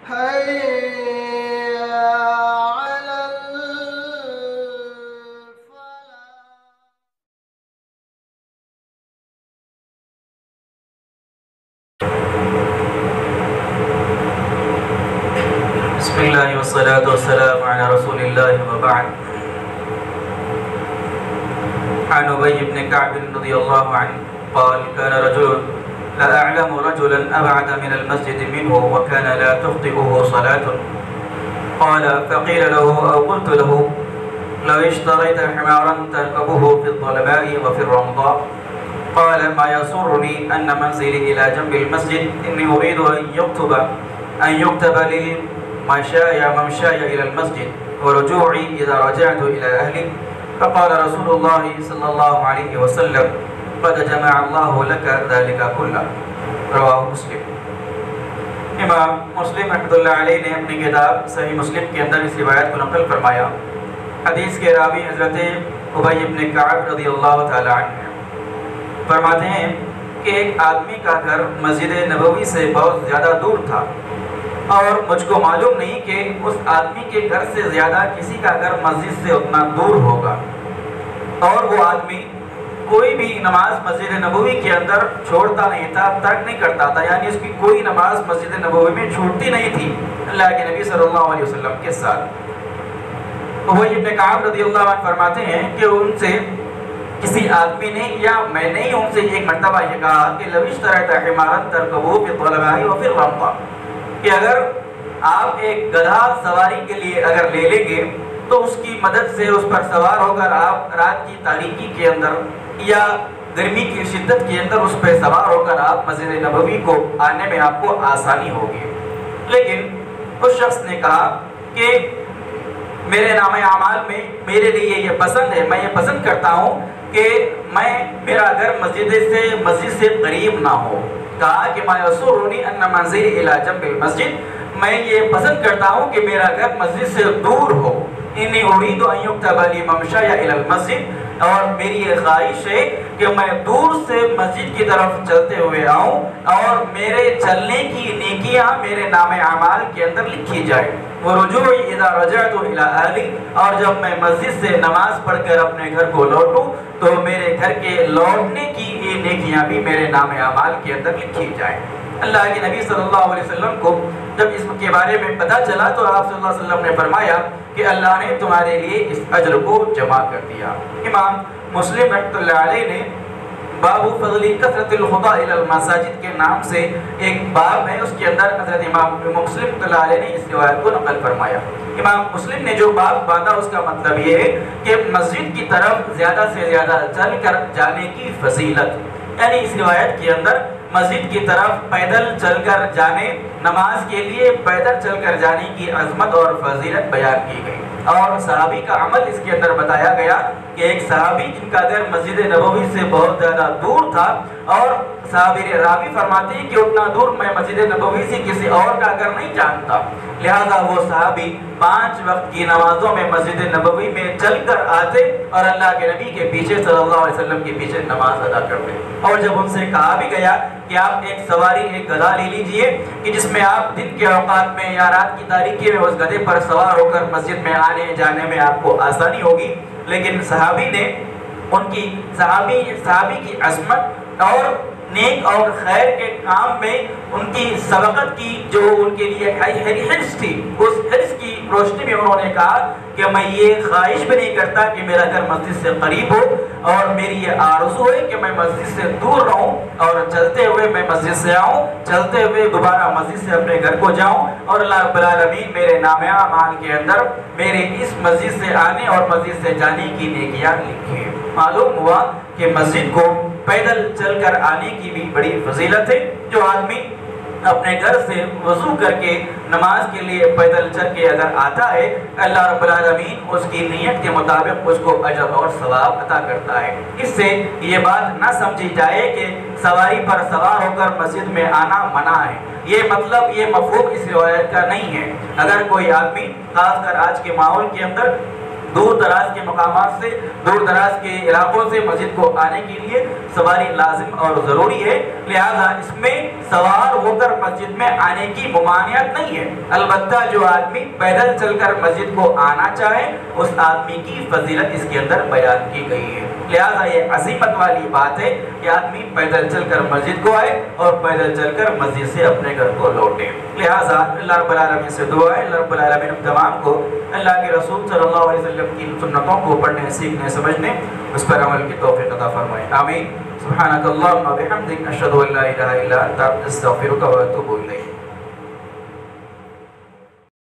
حي على بسم الله والصلاة والسلام على رسول الله وبعد. عن أبي بن كعب رضي الله عنه قال كان رجل لا أعلم رجلا أبعد من المسجد منه وكان لا تخطئه صلاة. قال فقيل له أو قلت له لو اشتريت حمارا تركبه في الظلماء وفي الرمضاء. قال ما يسرني أن منزلي إلى جنب المسجد إني أريد أن يكتب لي ممشاي إلى المسجد ورجوعي إذا رجعت إلى أهلي. فقال رسول الله صلى الله عليه وسلم قد جمع الله لك ذلك كله. رواہ مسلم. امام مسلم رحمۃ اللہ علیہ نے اپنی کتاب صحیح مسلم کے اندر اس روایت کو نقل فرمایا. حدیث کے راوی حضرت ابی بن کعب رضی اللہ تعالی عنہ فرماتے ہیں کہ ایک آدمی کا گھر مسجد نبوی سے بہت زیادہ دور تھا اور مجھ کو معلوم نہیں کہ اس آدمی کے گھر سے زیادہ کسی کا گھر مسجد سے اتنا دور ہوگا. اور وہ آدمی کوئی بھی نماز مسجد نبوی کے اندر چھوڑتا نہیں تھا، ترک نہیں کرتا تھا، یعنی اس کی کوئی نماز مسجد نبوی میں چھوٹتی نہیں تھی اللہ کے نبی صلی اللہ علیہ وسلم کے ساتھ. ابی بن کعب رضی اللہ عنہ فرماتے ہیں کہ ان سے کسی آدمی نے یا میں نے ہی ان سے ایک مرتبہ یہ کہا کہ لو اشتریت حمارا ترکبوه فی الظلماء وفی الرمضاء، کہ اگر آپ ایک گدھا سواری کے لیے اگر لے لیں گے تو اس کی مدد سے اس پر سوار ہو کر آپ رات کی تاریکی کے اندر یا گرمی کی شدت کے اندر اس پہ سوار ہو کر آپ مسجد نبوی کو آنے میں آپ کو آسانی ہوگی. لیکن اس شخص نے کہا کہ میرے نام اعمال میں میرے لیے یہ پسند ہے، میں یہ پسند کرتا ہوں کہ میرا گھر مسجد سے قریب نہ ہو. کہا کہ ما یسرنی ان منزلی الی جنب المسجد، میں یہ پسند کرتا ہوں کہ میرا گھر مسجد سے دور ہو. انی ارید ان یکتب لی ممشای الی المسجد، اور میری یہ خواہش ہے کہ میں دور سے مسجد کی طرف چلتے ہوئے آؤں اور میرے چلنے کی نیکیاں میرے نام اعمال کے اندر لکھی جائے. ورجوعی اذا رجعت الی اہلی، اور جب میں مسجد سے نماز پڑھ کر اپنے گھر کو لوٹوں تو میرے گھر کے لوٹنے کی یہ نیکیاں بھی میرے نام اعمال کے اندر لکھی جائیں. اللہ کے نبی صلی اللہ علیہ وسلم کو جب اس کے بارے میں پتہ چلا تو آپ صلی اللہ علیہ وسلم نے فرمایا کہ اللہ نے تمہارے لیے اس اجر کو جمع کر دیا. امام مسلم رحمۃ اللہ علیہ نے باب فضل کثرت الخطا الی المساجد کے نام سے ایک باب ہے، اس کے اندر حضرت امام مسلم رحمۃ اللہ علیہ نے اس روایت کو نقل فرمایا. امام مسلم نے جو باب باندھا اس کا مطلب یہ ہے کہ مسجد کی طرف زیادہ سے زیادہ چل کر جانے کی فضیلت، یعنی اس روایت کے اندر مسجد کی طرف پیدل چل کر جانے، نماز کے لیے پیدل چل کر جانے کی عظمت اور فضیلت بیان کی گئی. اور صحابی کا عمل اس کے اندر بتایا گیا کہ ایک صحابی جن کا گھر مسجد نبوی سے بہت زیادہ دور تھا، اور صحابی راوی فرماتے ہیں کہ اتنا دور میں مسجد نبوی سے کسی اور کا گھر نہیں جانتا، لہذا وہ صحابی 5 وقت کی نمازوں میں مسجد نبوی میں چل کر آتے اور اللہ کے نبی کے پیچھے صلی اللہ علیہ وسلم کے پیچھے نماز ادا کرتے. اور جب ان سے کہا بھی گیا کہ آپ ایک سواری ایک گدھا لے لیجئے کہ جس میں آپ دن کے اوقات میں یا رات کی تاریکی میں اس گدھے پر سوار ہو کر مسجد میں آنے جانے میں آپ کو آسانی ہوگی، لیکن صحابی نے ان کی صحابی کی عظمت اور نیک اور خیر کے کام میں ان کی سبقت کی جو ان کے لیے حرص تھی، اس حرص کی روشنی میں انہوں نے کہا کہ میں یہ خواہش بھی نہیں کرتا کہ میرا گھر مسجد سے قریب ہو، اور میری یہ آرزو ہے کہ میں مسجد سے دور رہوں اور چلتے ہوئے میں مسجد سے آؤں، چلتے ہوئے دوبارہ مسجد سے اپنے گھر کو جاؤں، اور اللہ رب العالمین میرے نام اعمال کے اندر میرے اس مسجد سے آنے اور مسجد سے جانے کی نیکیاں لکھی. معلوم ہوا کہ مسجد کو پیدل چل کر آنے کی بھی بڑی فضیلت ہے. جو آدمی اپنے گھر سے وضو کر کے نماز کے لیے پیدل چل کے اگر آتا ہے، اللہ رب العالمین اس کی نیت کے مطابق اس کو اجر اور ثواب عطا کرتا ہے. اس سے یہ بات نہ سمجھی جائے کہ سواری پر سوار ہو کر مسجد میں آنا منع ہے، یہ مطلب یہ مفہوم اس روایت کا نہیں ہے. اگر کوئی آدمی خاص کر آج کے ماحول کے اندر دور دراز کے مقامات سے، دور دراز کے علاقوں سے مسجد کو آنے کے لیے سواری لازم اور ضروری ہے، لہذا اس میں سوار ہو کر مسجد میں آنے کی ممانعت نہیں ہے۔ البتہ جو آدمی پیدل چل کر مسجد کو آنا چاہے اس آدمی کی فضیلت اس کے اندر بیان کی گئی ہے، لہذا یہ عظمت والی بات ہے کہ آدمی پیدل چل کر مسجد کو آئے اور پیدل چل کر مسجد سے اپنے گھر کو لوٹے۔ لہذا اللہ رب العالمین سے دعا ہے اللہ رب العالمین ہم تمام کو اللہ کے رسول صلی اللہ علیہ وسلم کی سنتوں کو پڑھنے، سیکھنے، سمجھنے، اس پر عمل کی توفیق عطا فرمائے، آمین۔ سبحانک اللہم و بحمدک، اشہد ان لا الہ الا انت، استغفرک و اتوب الیک۔